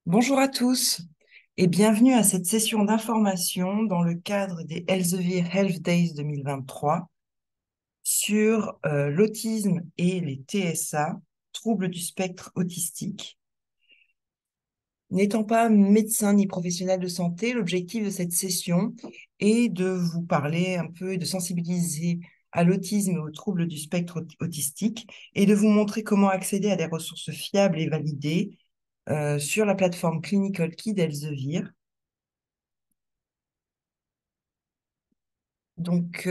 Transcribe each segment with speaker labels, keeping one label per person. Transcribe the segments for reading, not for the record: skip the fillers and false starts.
Speaker 1: Bonjour à tous et bienvenue à cette session d'information dans le cadre des Elsevier Health Days 2023 sur l'autisme et les TSA, troubles du spectre autistique. N'étant pas médecin ni professionnel de santé, l'objectif de cette session est de vous parler un peu et de sensibiliser à l'autisme et aux troubles du spectre autistique et de vous montrer comment accéder à des ressources fiables et validées sur la plateforme Clinical Key d'Elsevier. Donc,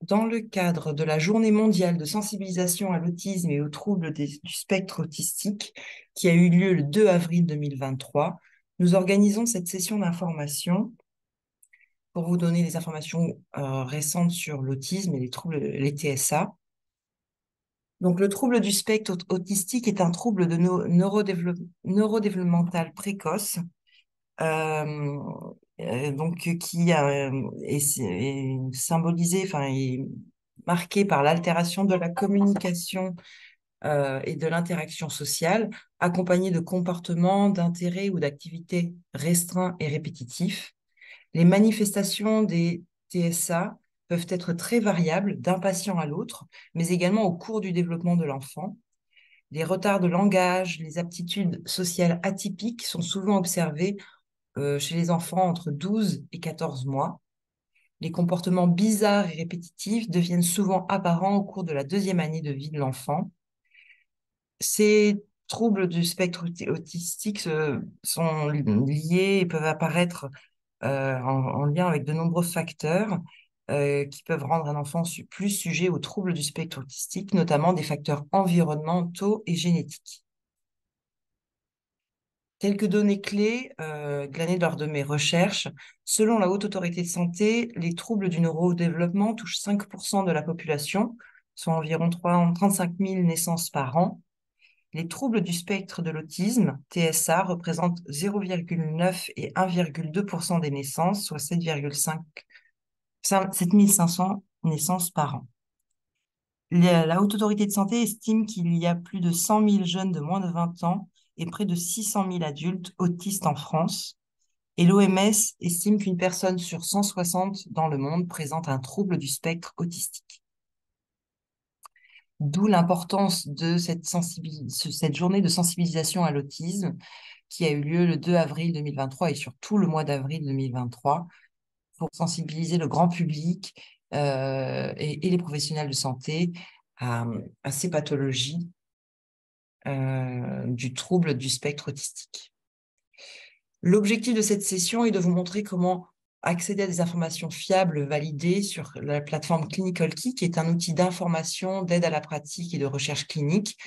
Speaker 1: dans le cadre de la Journée mondiale de sensibilisation à l'autisme et aux troubles du spectre autistique, qui a eu lieu le 2 avril 2023, nous organisons cette session d'information pour vous donner des informations récentes sur l'autisme et les troubles, les TSA. Donc, le trouble du spectre autistique est un trouble de neurodéveloppemental précoce euh, donc qui est symbolisé, enfin, est marqué par l'altération de la communication et de l'interaction sociale, accompagnée de comportements, d'intérêts ou d'activités restreints et répétitifs. Les manifestations des TSA peuvent être très variables d'un patient à l'autre, mais également au cours du développement de l'enfant. Les retards de langage, les aptitudes sociales atypiques sont souvent observés chez les enfants entre 12 et 14 mois. Les comportements bizarres et répétitifs deviennent souvent apparents au cours de la deuxième année de vie de l'enfant. Ces troubles du spectre autistique sont liés et peuvent apparaître en lien avec de nombreux facteurs qui peuvent rendre un enfant plus sujet aux troubles du spectre autistique, notamment des facteurs environnementaux et génétiques. Quelques données clés glanées lors de mes recherches. Selon la Haute Autorité de Santé, les troubles du neurodéveloppement touchent 5% de la population, soit environ 35 000 naissances par an. Les troubles du spectre de l'autisme, TSA, représentent 0,9 et 1,2% des naissances, soit 7 500 naissances par an. La Haute Autorité de Santé estime qu'il y a plus de 100 000 jeunes de moins de 20 ans et près de 600 000 adultes autistes en France. Et l'OMS estime qu'une personne sur 160 dans le monde présente un trouble du spectre autistique. D'où l'importance de cette journée de sensibilisation à l'autisme qui a eu lieu le 2 avril 2023 et surtout le mois d'avril 2023 pour sensibiliser le grand public et les professionnels de santé à ces pathologies du trouble du spectre autistique. L'objectif de cette session est de vous montrer comment accéder à des informations fiables, validées sur la plateforme Clinical Key, qui est un outil d'information, d'aide à la pratique et de recherche clinique,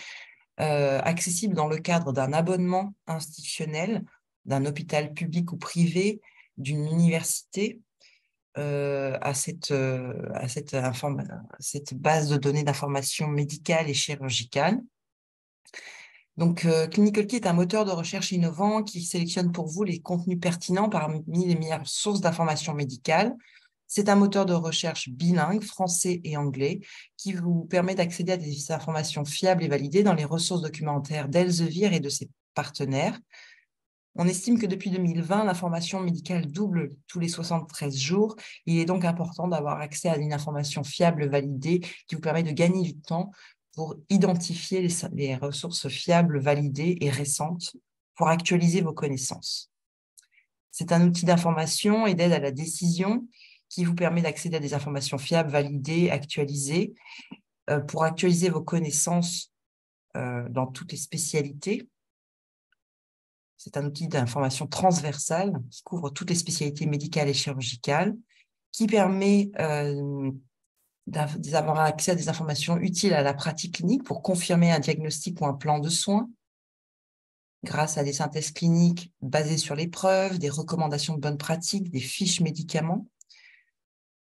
Speaker 1: accessible dans le cadre d'un abonnement institutionnel, d'un hôpital public ou privé, d'une université, à cette base de données d'information médicale et chirurgicale. Donc, Clinical Key est un moteur de recherche innovant qui sélectionne pour vous les contenus pertinents parmi les meilleures sources d'informations médicales. C'est un moteur de recherche bilingue, français et anglais, qui vous permet d'accéder à des informations fiables et validées dans les ressources documentaires d'Elsevier et de ses partenaires. On estime que depuis 2020, l'information médicale double tous les 73 jours. Il est donc important d'avoir accès à une information fiable, validée, qui vous permet de gagner du temps pour identifier les ressources fiables, validées et récentes pour actualiser vos connaissances. C'est un outil d'information et d'aide à la décision qui vous permet d'accéder à des informations fiables, validées, actualisées, pour actualiser vos connaissances dans toutes les spécialités. C'est un outil d'information transversale qui couvre toutes les spécialités médicales et chirurgicales, qui permet d'avoir accès à des informations utiles à la pratique clinique pour confirmer un diagnostic ou un plan de soins, grâce à des synthèses cliniques basées sur les preuves, des recommandations de bonne pratique, des fiches médicaments.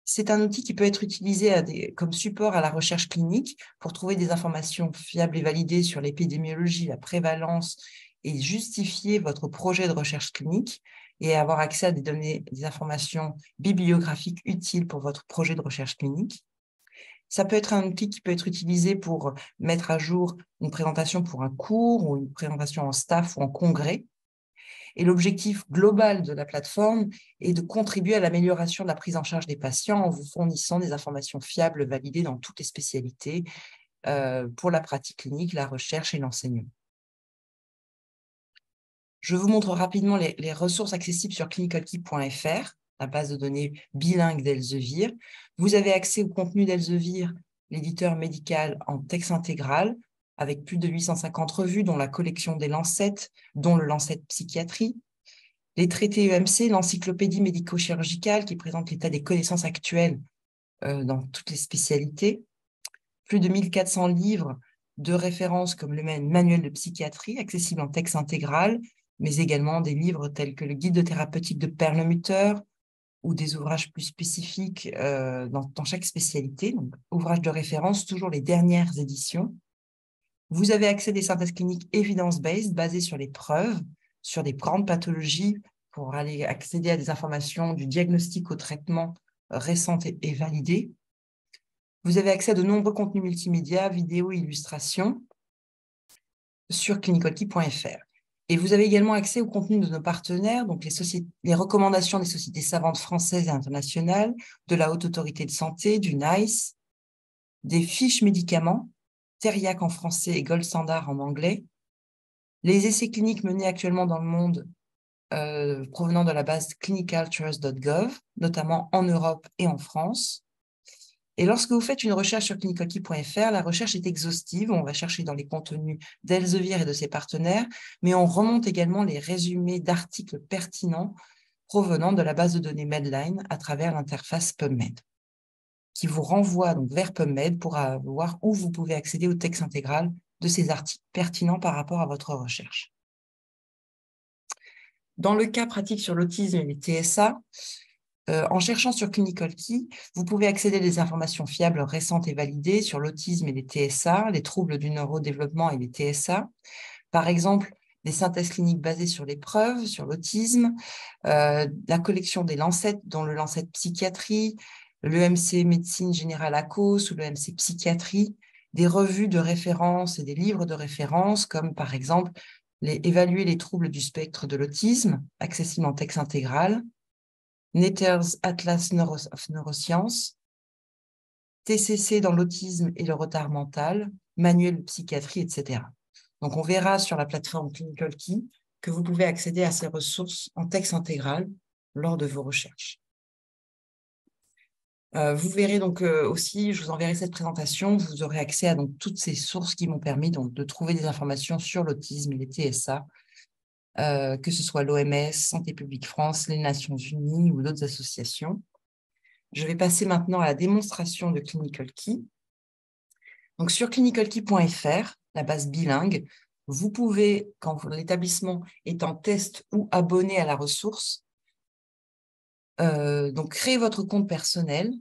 Speaker 1: C'est un outil qui peut être utilisé comme support à la recherche clinique pour trouver des informations fiables et validées sur l'épidémiologie, la prévalence et justifier votre projet de recherche clinique et avoir accès à des données, des informations bibliographiques utiles pour votre projet de recherche clinique. Ça peut être un outil qui peut être utilisé pour mettre à jour une présentation pour un cours ou une présentation en staff ou en congrès. Et l'objectif global de la plateforme est de contribuer à l'amélioration de la prise en charge des patients en vous fournissant des informations fiables validées dans toutes les spécialités pour la pratique clinique, la recherche et l'enseignement. Je vous montre rapidement les ressources accessibles sur clinicalkey.fr, la base de données bilingue d'Elsevier. Vous avez accès au contenu d'Elsevier, l'éditeur médical en texte intégral, avec plus de 850 revues, dont la collection des Lancet, dont le Lancet Psychiatrie, les traités EMC, l'encyclopédie médico-chirurgicale qui présente l'état des connaissances actuelles dans toutes les spécialités, plus de 1400 livres de références comme le manuel de psychiatrie, accessible en texte intégral, mais également des livres tels que le guide de thérapeutique de Perlmutter ou des ouvrages plus spécifiques dans chaque spécialité, donc ouvrages de référence, toujours les dernières éditions. Vous avez accès à des synthèses cliniques evidence-based basées sur les preuves, sur des grandes pathologies pour aller accéder à des informations du diagnostic au traitement récentes et validées. Vous avez accès à de nombreux contenus multimédia, vidéos et illustrations sur clinicalkey.fr. Et vous avez également accès au contenu de nos partenaires, donc les recommandations des sociétés savantes françaises et internationales, de la Haute Autorité de Santé, du NICE, des fiches médicaments, Teriac en français et Gold Standard en anglais, les essais cliniques menés actuellement dans le monde provenant de la base clinicaltrials.gov, notamment en Europe et en France. Et lorsque vous faites une recherche sur clinicalkey.fr, la recherche est exhaustive. On va chercher dans les contenus d'Elsevier et de ses partenaires, mais on remonte également les résumés d'articles pertinents provenant de la base de données Medline à travers l'interface PubMed, qui vous renvoie donc vers PubMed pour voir où vous pouvez accéder au texte intégral de ces articles pertinents par rapport à votre recherche. Dans le cas pratique sur l'autisme et les TSA, en cherchant sur clinicalkey, vous pouvez accéder à des informations fiables récentes et validées sur l'autisme et les TSA, les troubles du neurodéveloppement et les TSA. Par exemple, des synthèses cliniques basées sur les preuves, sur l'autisme, la collection des Lancet, dont le Lancet Psychiatrie, l'EMC Médecine Générale ACOS ou l'EMC Psychiatrie, des revues de référence et des livres de référence, comme par exemple Évaluer les troubles du spectre de l'autisme, accessible en texte intégral, Netter's Atlas of Neurosciences, TCC dans l'autisme et le retard mental, manuel de psychiatrie, etc. Donc, on verra sur la plateforme clinicalkey que vous pouvez accéder à ces ressources en texte intégral lors de vos recherches. Vous verrez donc aussi, je vous enverrai cette présentation, vous aurez accès à donc, toutes ces sources qui m'ont permis donc, de trouver des informations sur l'autisme et les TSA, que ce soit l'OMS, Santé publique France, les Nations Unies ou d'autres associations. Je vais passer maintenant à la démonstration de clinicalkey. Donc, sur clinicalkey.fr, la base bilingue, vous pouvez, quand l'établissement est en test ou abonné à la ressource, donc créer votre compte personnel.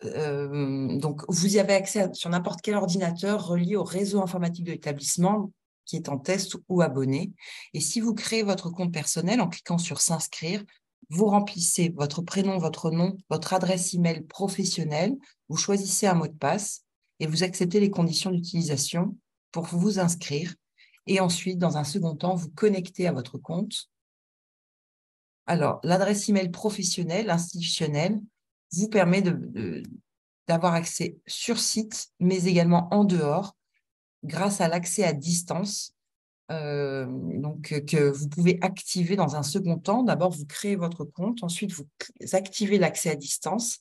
Speaker 1: Donc, vous y avez accès sur n'importe quel ordinateur relié au réseau informatique de l'établissement qui est en test ou abonné. Et si vous créez votre compte personnel en cliquant sur « S'inscrire », vous remplissez votre prénom, votre nom, votre adresse email professionnelle, vous choisissez un mot de passe et vous acceptez les conditions d'utilisation pour vous inscrire. Et ensuite, dans un second temps, vous connectez à votre compte. Alors, l'adresse email professionnelle, institutionnelle, vous permet d'avoir accès sur site, mais également en dehors, grâce à l'accès à distance, que vous pouvez activer dans un second temps. D'abord, vous créez votre compte, ensuite, vous activez l'accès à distance.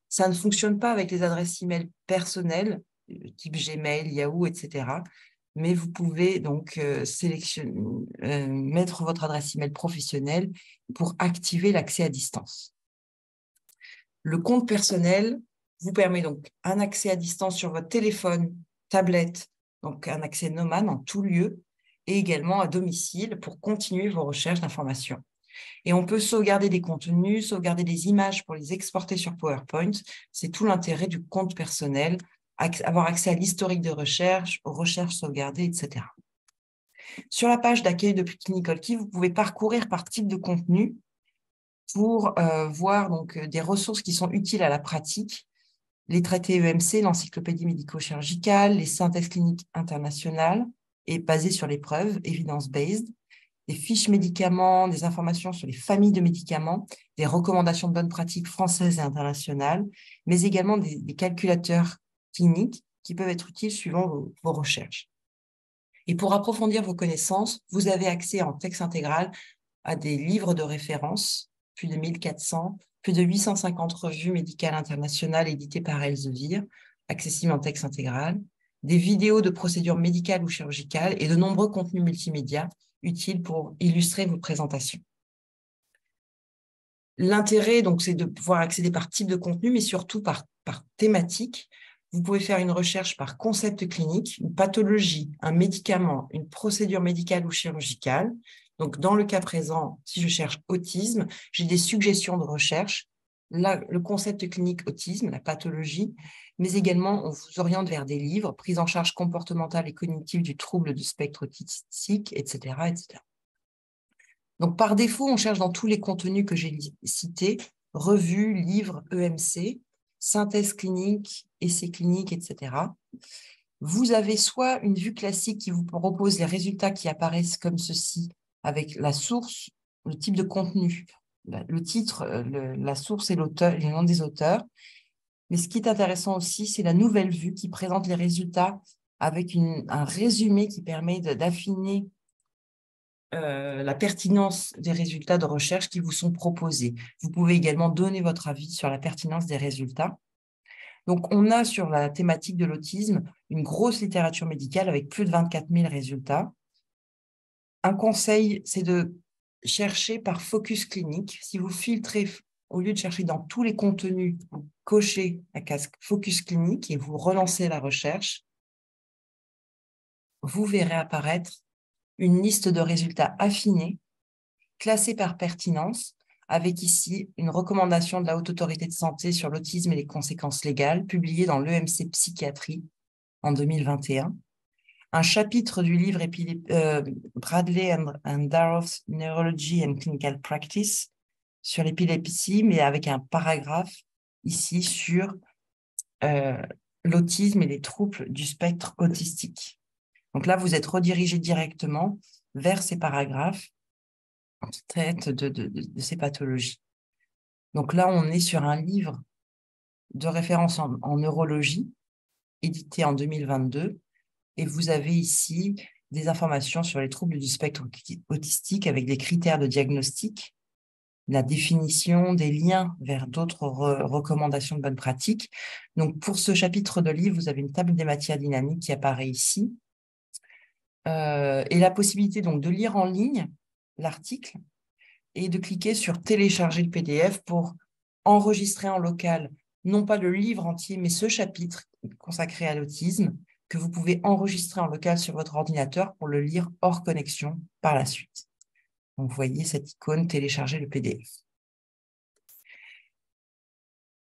Speaker 1: Ça ne fonctionne pas avec les adresses email personnelles, type Gmail, Yahoo, etc. Mais vous pouvez donc mettre votre adresse email professionnelle pour activer l'accès à distance. Le compte personnel vous permet donc un accès à distance sur votre téléphone, tablette, donc un accès nomade en tout lieu, et également à domicile pour continuer vos recherches d'informations. Et on peut sauvegarder des contenus, sauvegarder des images pour les exporter sur PowerPoint. C'est tout l'intérêt du compte personnel, avoir accès à l'historique de recherche, aux recherches sauvegardées, etc. Sur la page d'accueil de clinicalkey, vous pouvez parcourir par type de contenu pour voir donc, des ressources qui sont utiles à la pratique, les traités EMC, l'encyclopédie médico-chirurgicale, les synthèses cliniques internationales et basées sur les preuves, evidence-based, des fiches médicaments, des informations sur les familles de médicaments, des recommandations de bonnes pratiques françaises et internationales, mais également des calculateurs cliniques qui peuvent être utiles suivant vos recherches. Et pour approfondir vos connaissances, vous avez accès en texte intégral à des livres de référence, plus de 1400, plus de 850 revues médicales internationales éditées par Elsevier, accessibles en texte intégral, des vidéos de procédures médicales ou chirurgicales et de nombreux contenus multimédia utiles pour illustrer vos présentations. L'intérêt, donc, c'est de pouvoir accéder par type de contenu, mais surtout par thématique. Vous pouvez faire une recherche par concept clinique, une pathologie, un médicament, une procédure médicale ou chirurgicale. Donc, dans le cas présent, si je cherche autisme, j'ai des suggestions de recherche. Là, le concept clinique autisme, la pathologie, mais également, on vous oriente vers des livres, prise en charge comportementale et cognitive du trouble du spectre autistique, etc., etc. Donc, par défaut, on cherche dans tous les contenus que j'ai cités, revues, livres, EMC, synthèse clinique, essais cliniques, etc. Vous avez soit une vue classique qui vous propose les résultats qui apparaissent comme ceci, avec la source, le type de contenu, le titre, la source et l'auteur, les noms des auteurs. Mais ce qui est intéressant aussi, c'est la nouvelle vue qui présente les résultats avec un résumé qui permet d'affiner la pertinence des résultats de recherche qui vous sont proposés. Vous pouvez également donner votre avis sur la pertinence des résultats. Donc, on a sur la thématique de l'autisme une grosse littérature médicale avec plus de 24 000 résultats. Un conseil, c'est de chercher par focus clinique. Si vous filtrez, au lieu de chercher dans tous les contenus, vous cochez la case focus clinique et vous relancez la recherche, vous verrez apparaître une liste de résultats affinés, classés par pertinence, avec ici une recommandation de la Haute Autorité de Santé sur l'autisme et les conséquences légales, publiée dans l'EMC Psychiatrie en 2021. Un chapitre du livre Bradley and Darrows Neurology and Clinical Practice sur l'épilepsie, mais avec un paragraphe ici sur l'autisme et les troubles du spectre autistique. Donc là, vous êtes redirigé directement vers ces paragraphes qui traitent de ces pathologies. Donc là, on est sur un livre de référence en neurologie, édité en 2022, et vous avez ici des informations sur les troubles du spectre autistique avec des critères de diagnostic, la définition des liens vers d'autres recommandations de bonnes pratiques. Donc, pour ce chapitre de livre, vous avez une table des matières dynamiques qui apparaît ici, et la possibilité donc de lire en ligne l'article et de cliquer sur télécharger le PDF pour enregistrer en local, non pas le livre entier, mais ce chapitre consacré à l'autisme, que vous pouvez enregistrer en local sur votre ordinateur pour le lire hors connexion par la suite. Donc, vous voyez cette icône, télécharger le PDF.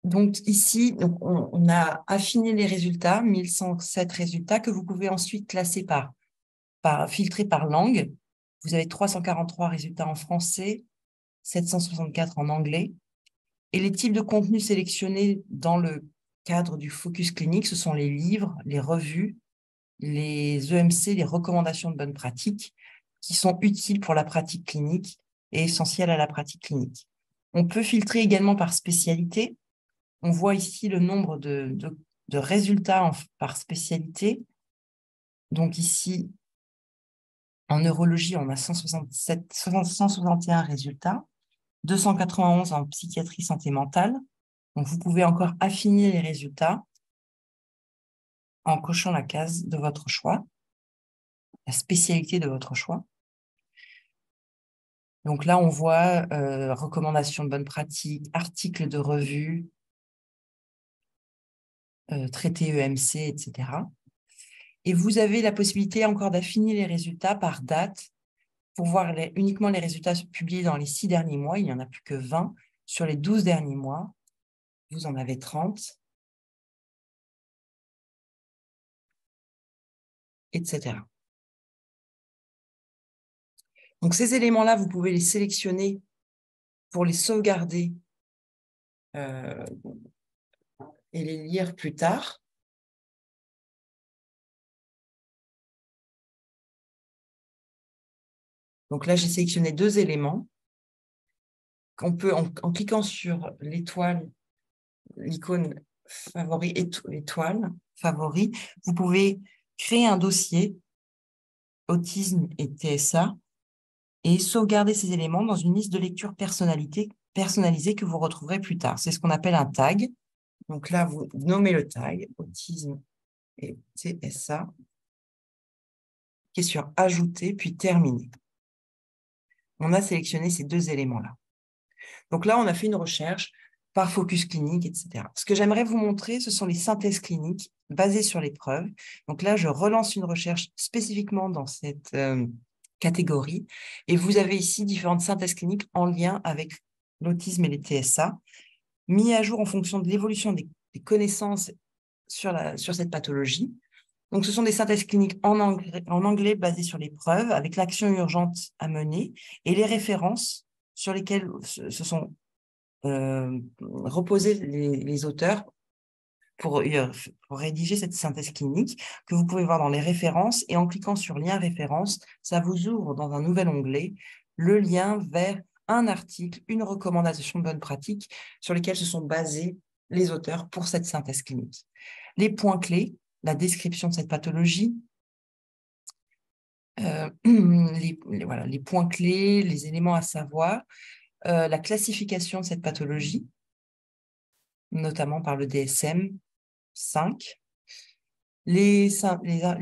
Speaker 1: Donc, ici, on a affiné les résultats, 1107 résultats, que vous pouvez ensuite classer filtrer par langue. Vous avez 343 résultats en français, 764 en anglais. Et les types de contenus sélectionnés dans le cadre du focus clinique, ce sont les livres, les revues, les EMC, les recommandations de bonnes pratiques, qui sont utiles pour la pratique clinique et essentielles à la pratique clinique. On peut filtrer également par spécialité. On voit ici le nombre de résultats par spécialité. Donc ici, en neurologie, on a 161 résultats, 291 en psychiatrie santé mentale. Donc, vous pouvez encore affiner les résultats en cochant la case de votre choix, la spécialité de votre choix. Donc là, on voit recommandations de bonnes pratiques, articles de revue, traités EMC, etc. Et vous avez la possibilité encore d'affiner les résultats par date pour voir uniquement les résultats publiés dans les 6 derniers mois. Il n'y en a plus que 20. Sur les 12 derniers mois, vous en avez 30, etc. Donc, ces éléments-là, vous pouvez les sélectionner pour les sauvegarder et les lire plus tard. Donc là, j'ai sélectionné 2 éléments. On peut, en cliquant sur l'étoile, l'icône favori, étoile, favori, vous pouvez créer un dossier autisme et TSA et sauvegarder ces éléments dans une liste de lecture personnalisée que vous retrouverez plus tard. C'est ce qu'on appelle un tag. Donc là, vous nommez le tag, autisme et TSA, qui est sur ajouter, puis terminer. On a sélectionné ces 2 éléments-là. Donc là, on a fait une recherche par focus clinique, etc. Ce que j'aimerais vous montrer, ce sont les synthèses cliniques basées sur les preuves. Donc là, je relance une recherche spécifiquement dans cette catégorie. Et vous avez ici différentes synthèses cliniques en lien avec l'autisme et les TSA, mis à jour en fonction de l'évolution des connaissances sur cette pathologie. Donc, ce sont des synthèses cliniques en anglais basées sur les preuves, avec l'action urgente à mener et les références sur lesquelles se sont reposés les auteurs pour rédiger cette synthèse clinique que vous pouvez voir dans les références. Et en cliquant sur lien référence, ça vous ouvre dans un nouvel onglet le lien vers un article, une recommandation de bonne pratique sur lesquels se sont basés les auteurs pour cette synthèse clinique. Les points clés, la description de cette pathologie, les points clés, les éléments à savoir, la classification de cette pathologie, notamment par le DSM-5, les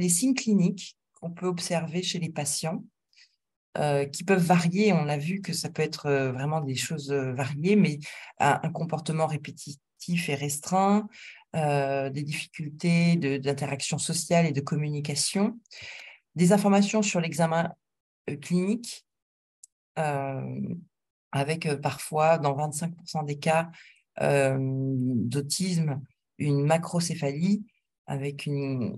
Speaker 1: signes cliniques qu'on peut observer chez les patients, qui peuvent varier. On a vu que ça peut être vraiment des choses variées, mais un comportement répétitif et restreint, des difficultés d'interaction sociale et de communication, des informations sur l'examen clinique, avec parfois, dans 25% des cas d'autisme, une macrocéphalie avec une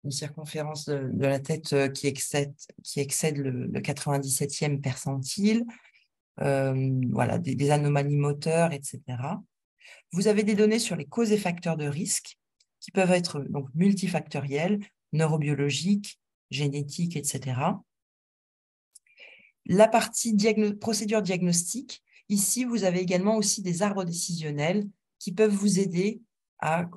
Speaker 1: circonférence de la tête qui excède le 97e percentile, voilà, des anomalies moteurs, etc. Vous avez des données sur les causes et facteurs de risque qui peuvent être donc multifactoriels, neurobiologiques, génétiques, etc. La partie procédure diagnostique, ici, vous avez également aussi des arbres décisionnels qui peuvent vous aider à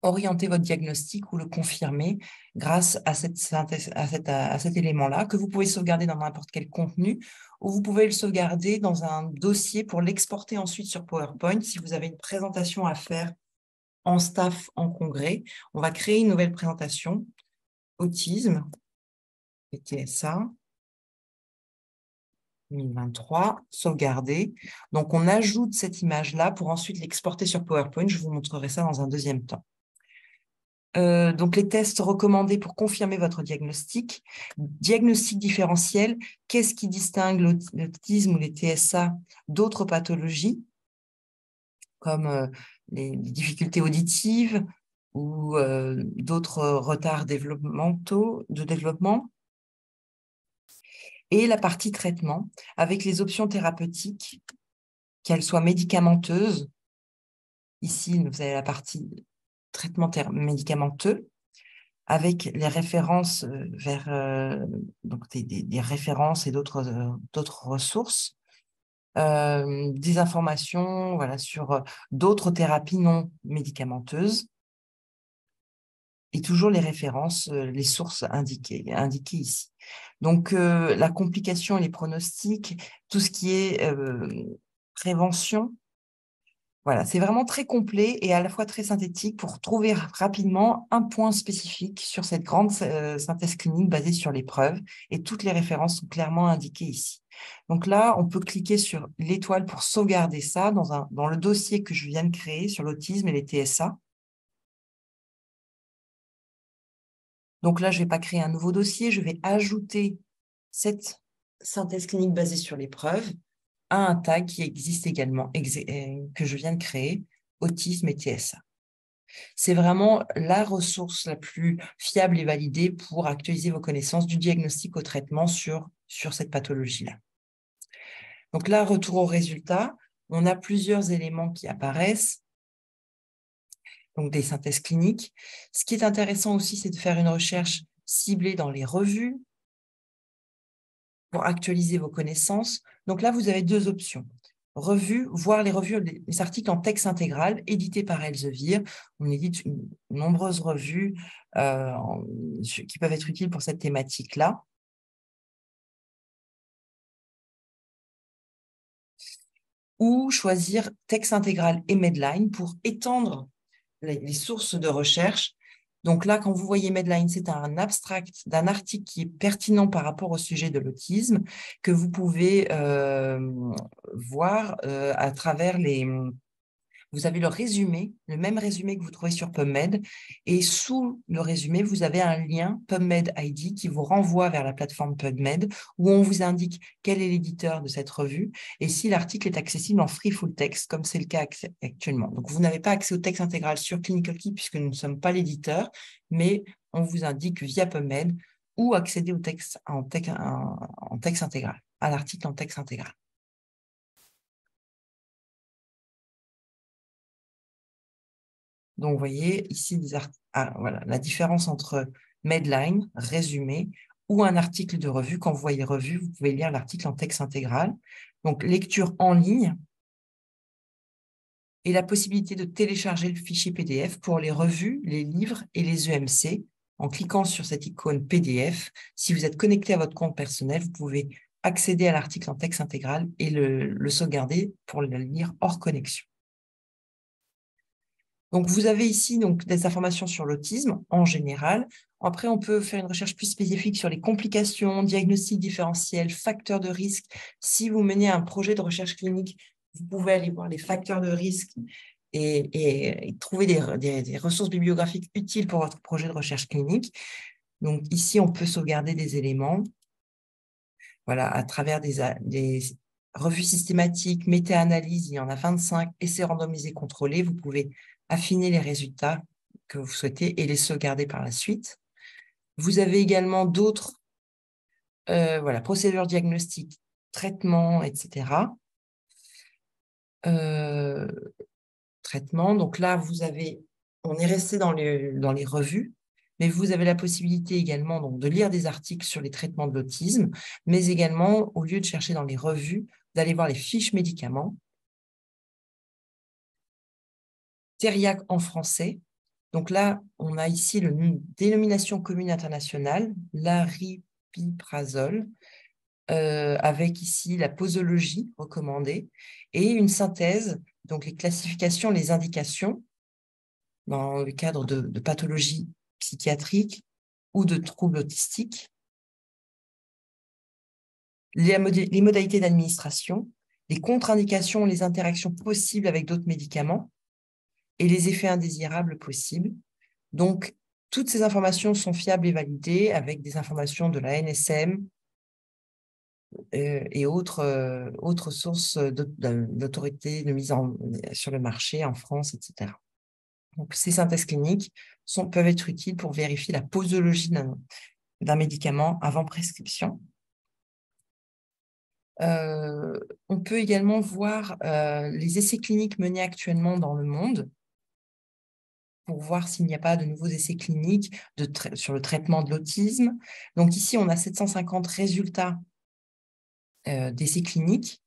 Speaker 1: orienter votre diagnostic ou le confirmer grâce à cet élément-là, que vous pouvez sauvegarder dans n'importe quel contenu, ou vous pouvez le sauvegarder dans un dossier pour l'exporter ensuite sur PowerPoint. Si vous avez une présentation à faire en staff, en congrès, on va créer une nouvelle présentation, autisme, et TSA, 2023, sauvegarder. Donc, on ajoute cette image-là pour ensuite l'exporter sur PowerPoint. Je vous montrerai ça dans un deuxième temps. Donc, les tests recommandés pour confirmer votre diagnostic. Diagnostic différentiel, qu'est-ce qui distingue l'autisme ou les TSA d'autres pathologies, comme les difficultés auditives ou d'autres retards développementaux de développement. Et la partie traitement, avec les options thérapeutiques, qu'elles soient médicamenteuses. Ici, vous avez la partie traitement médicamenteux, avec les références vers donc des références et d'autres ressources, des informations voilà, sur d'autres thérapies non médicamenteuses, et toujours les références, les sources indiquées ici. Donc, la complication et les pronostics, tout ce qui est prévention, voilà, c'est vraiment très complet et à la fois très synthétique pour trouver rapidement un point spécifique sur cette grande synthèse clinique basée sur les preuves, et toutes les références sont clairement indiquées ici. Donc là, on peut cliquer sur l'étoile pour sauvegarder ça dans le dossier que je viens de créer sur l'autisme et les TSA. Donc là, je ne vais pas créer un nouveau dossier, je vais ajouter cette synthèse clinique basée sur les preuves à un tag qui existe également, que je viens de créer, autisme et TSA. C'est vraiment la ressource la plus fiable et validée pour actualiser vos connaissances du diagnostic au traitement sur cette pathologie-là. Donc là, retour au résultat, on a plusieurs éléments qui apparaissent, donc des synthèses cliniques. Ce qui est intéressant aussi, c'est de faire une recherche ciblée dans les revues, pour actualiser vos connaissances. Donc là, vous avez deux options. Voir les revues, les articles en texte intégral édités par Elsevier. On édite nombreuses revues qui peuvent être utiles pour cette thématique-là. Ou choisir texte intégral et Medline pour étendre les sources de recherche. Donc là, quand vous voyez Medline, c'est un abstract d'un article qui est pertinent par rapport au sujet de l'autisme que vous pouvez voir à travers les... Vous avez le résumé, le même résumé que vous trouvez sur PubMed. Et sous le résumé, vous avez un lien PubMed ID qui vous renvoie vers la plateforme PubMed où on vous indique quel est l'éditeur de cette revue et si l'article est accessible en free full text, comme c'est le cas actuellement. Donc, vous n'avez pas accès au texte intégral sur Clinical Key puisque nous ne sommes pas l'éditeur, mais on vous indique via PubMed où accéder au texte en texte intégral, à l'article en texte intégral. Donc, vous voyez ici voilà, la différence entre Medline, résumé, ou un article de revue. Quand vous voyez revue, vous pouvez lire l'article en texte intégral. Donc, lecture en ligne et la possibilité de télécharger le fichier PDF pour les revues, les livres et les EMC. En cliquant sur cette icône PDF, si vous êtes connecté à votre compte personnel, vous pouvez accéder à l'article en texte intégral et le sauvegarder pour le lire hors connexion. Donc, vous avez ici donc, des informations sur l'autisme en général. Après, on peut faire une recherche plus spécifique sur les complications, diagnostics différentiels, facteurs de risque. Si vous menez un projet de recherche clinique, vous pouvez aller voir les facteurs de risque et trouver des ressources bibliographiques utiles pour votre projet de recherche clinique. Donc, ici, on peut sauvegarder des éléments voilà, à travers des revues systématiques, méta-analyses, il y en a 25, essais randomisés contrôlés. Vous pouvez affiner les résultats que vous souhaitez et les sauvegarder par la suite. Vous avez également d'autres voilà, procédures diagnostiques, traitements, etc. Traitements, donc là, on est resté dans les revues, mais vous avez la possibilité également donc, de lire des articles sur les traitements de l'autisme, mais également, au lieu de chercher dans les revues, d'aller voir les fiches médicaments. Thériaque en français. Donc là, on a ici la dénomination commune internationale, l'aripiprazole, avec ici la posologie recommandée et une synthèse, donc les classifications, les indications dans le cadre de pathologies psychiatriques ou de troubles autistiques, les modalités d'administration, les contre-indications, les interactions possibles avec d'autres médicaments et les effets indésirables possibles. Donc, toutes ces informations sont fiables et validées avec des informations de la NSM et autres sources d'autorité de mise sur le marché en France, etc. Donc, ces synthèses cliniques peuvent être utiles pour vérifier la posologie d'un médicament avant prescription. On peut également voir les essais cliniques menés actuellement dans le monde pour voir s'il n'y a pas de nouveaux essais cliniques sur le traitement de l'autisme. Donc ici, on a 750 résultats d'essais cliniques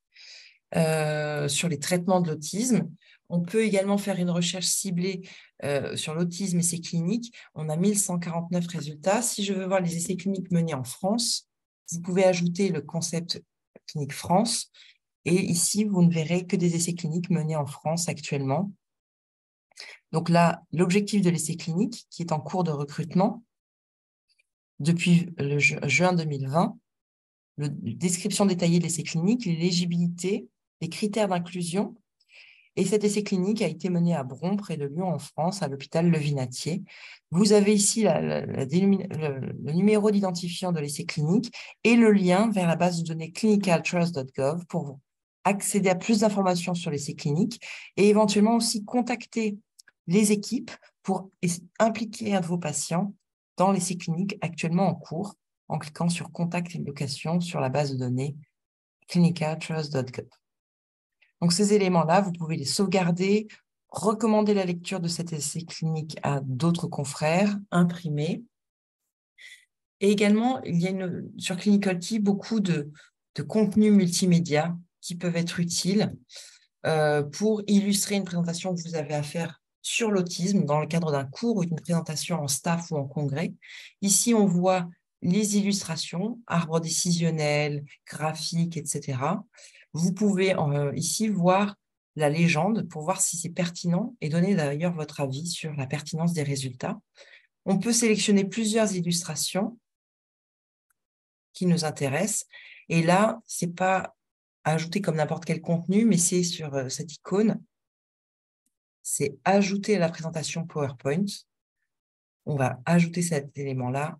Speaker 1: sur les traitements de l'autisme. On peut également faire une recherche ciblée sur l'autisme et essais cliniques. On a 1149 résultats. Si je veux voir les essais cliniques menés en France, vous pouvez ajouter le concept Clinique France. Et ici, vous ne verrez que des essais cliniques menés en France actuellement. Donc là, l'objectif de l'essai clinique, qui est en cours de recrutement depuis le juin 2020, la description détaillée de l'essai clinique, l'éligibilité, les critères d'inclusion. Et cet essai clinique a été mené à Bron, près de Lyon, en France, à l'hôpital Levinatier. Vous avez ici le numéro d'identifiant de l'essai clinique et le lien vers la base de données clinicaltrust.gov pour accéder à plus d'informations sur l'essai clinique et éventuellement aussi contacter les équipes pour impliquer un de vos patients dans l'essai clinique actuellement en cours en cliquant sur « Contact et location » sur la base de données clinicaltrust.gov. Donc, ces éléments-là, vous pouvez les sauvegarder, recommander la lecture de cet essai clinique à d'autres confrères, imprimer. Et également, il y a sur Clinical Key beaucoup de contenus multimédia qui peuvent être utiles pour illustrer une présentation que vous avez à faire sur l'autisme dans le cadre d'un cours ou d'une présentation en staff ou en congrès. Ici, on voit les illustrations, arbres décisionnels, graphiques, etc. Vous pouvez ici voir la légende pour voir si c'est pertinent et donner d'ailleurs votre avis sur la pertinence des résultats. On peut sélectionner plusieurs illustrations qui nous intéressent. Et là, ce n'est pas ajouter comme n'importe quel contenu, mais c'est sur cette icône, c'est ajouter à la présentation PowerPoint. On va ajouter cet élément-là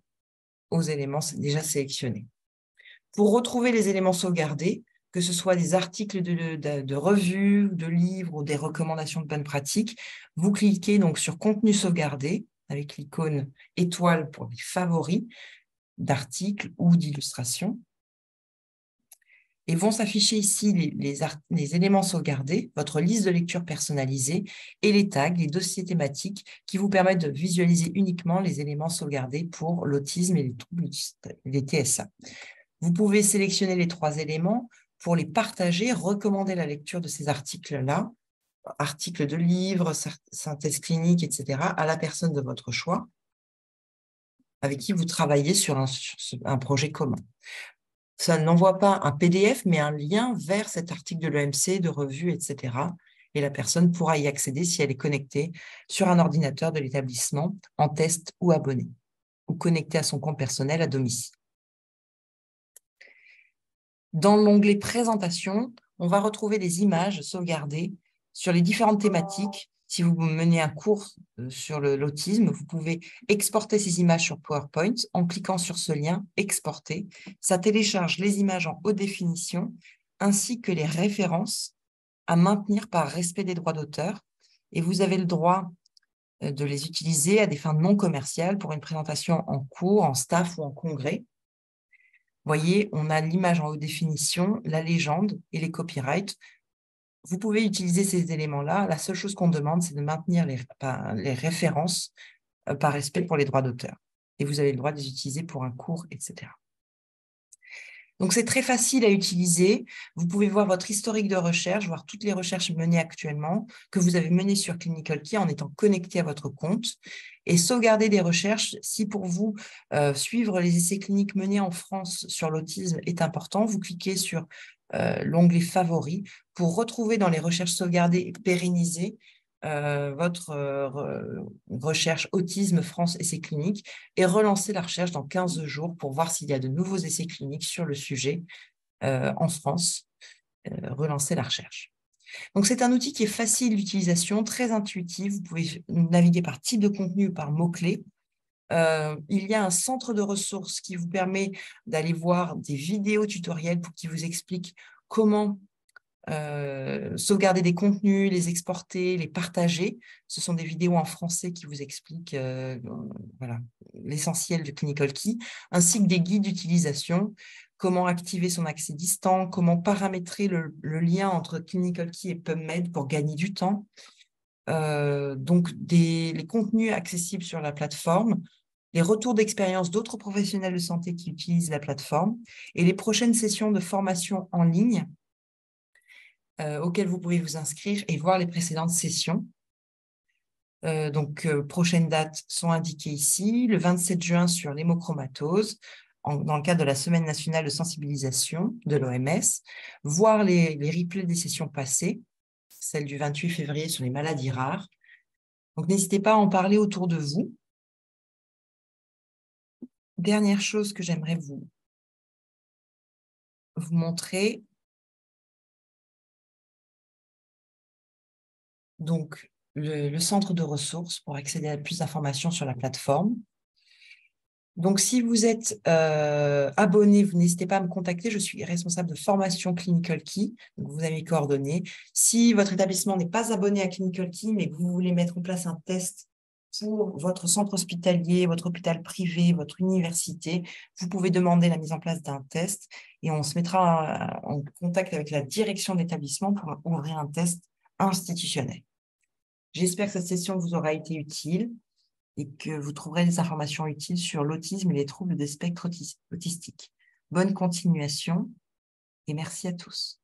Speaker 1: aux éléments déjà sélectionnés. Pour retrouver les éléments sauvegardés, que ce soit des articles de revues, de livres ou des recommandations de bonnes pratiques, vous cliquez donc sur « Contenu sauvegardé » avec l'icône étoile pour les favoris d'articles ou d'illustrations. Et vont s'afficher ici les éléments sauvegardés, votre liste de lecture personnalisée et les tags, les dossiers thématiques qui vous permettent de visualiser uniquement les éléments sauvegardés pour l'autisme et les troubles des TSA. Vous pouvez sélectionner les 3 éléments pour les partager, recommander la lecture de ces articles-là, articles de livres, synthèse clinique, etc., à la personne de votre choix, avec qui vous travaillez sur un projet commun. Ça n'envoie pas un PDF, mais un lien vers cet article de l'EMC, de revue, etc. Et la personne pourra y accéder si elle est connectée sur un ordinateur de l'établissement, en test ou abonné, ou connectée à son compte personnel à domicile. Dans l'onglet « Présentation », on va retrouver des images sauvegardées sur les différentes thématiques. Si vous menez un cours sur l'autisme, vous pouvez exporter ces images sur PowerPoint en cliquant sur ce lien « Exporter ». Ça télécharge les images en haute définition ainsi que les références à maintenir par respect des droits d'auteur. Et vous avez le droit de les utiliser à des fins non commerciales pour une présentation en cours, en staff ou en congrès. Vous voyez, on a l'image en haute définition, la légende et les copyrights. Vous pouvez utiliser ces éléments-là. La seule chose qu'on demande, c'est de maintenir les références par respect pour les droits d'auteur. Et vous avez le droit de les utiliser pour un cours, etc. Donc, c'est très facile à utiliser. Vous pouvez voir votre historique de recherche, voir toutes les recherches menées actuellement, que vous avez menées sur Clinical Key en étant connecté à votre compte, et sauvegarder des recherches. Si pour vous, suivre les essais cliniques menés en France sur l'autisme est important, vous cliquez sur l'onglet « Favoris » pour retrouver dans les recherches sauvegardées et pérennisées votre recherche autisme France essais cliniques et relancer la recherche dans 15 jours pour voir s'il y a de nouveaux essais cliniques sur le sujet en France, relancer la recherche. Donc, c'est un outil qui est facile d'utilisation, très intuitif. Vous pouvez naviguer par type de contenu, par mots-clés. Il y a un centre de ressources qui vous permet d'aller voir des vidéos tutoriels pour qui vous explique comment sauvegarder des contenus, les exporter, les partager. Ce sont des vidéos en français qui vous expliquent voilà, l'essentiel du Clinical Key, ainsi que des guides d'utilisation, comment activer son accès distant, comment paramétrer le lien entre Clinical Key et PubMed pour gagner du temps. Donc, les contenus accessibles sur la plateforme, les retours d'expérience d'autres professionnels de santé qui utilisent la plateforme et les prochaines sessions de formation en ligne auxquelles vous pouvez vous inscrire et voir les précédentes sessions. Prochaines dates sont indiquées ici, le 27 juin sur l'hémochromatose, dans le cadre de la Semaine nationale de sensibilisation de l'OMS, voir les replays des sessions passées, celle du 28 février sur les maladies rares. Donc, n'hésitez pas à en parler autour de vous. Dernière chose que j'aimerais vous montrer. Donc, le centre de ressources pour accéder à plus d'informations sur la plateforme. Donc, si vous êtes abonné, vous n'hésitez pas à me contacter. Je suis responsable de formation Clinical Key. Donc, vous avez mes coordonnées. Si votre établissement n'est pas abonné à Clinical Key, mais que vous voulez mettre en place un test pour votre centre hospitalier, votre hôpital privé, votre université, vous pouvez demander la mise en place d'un test et on se mettra en contact avec la direction d'établissement pour ouvrir un test institutionnel. J'espère que cette session vous aura été utile et que vous trouverez des informations utiles sur l'autisme et les troubles des spectres autistiques. Bonne continuation et merci à tous.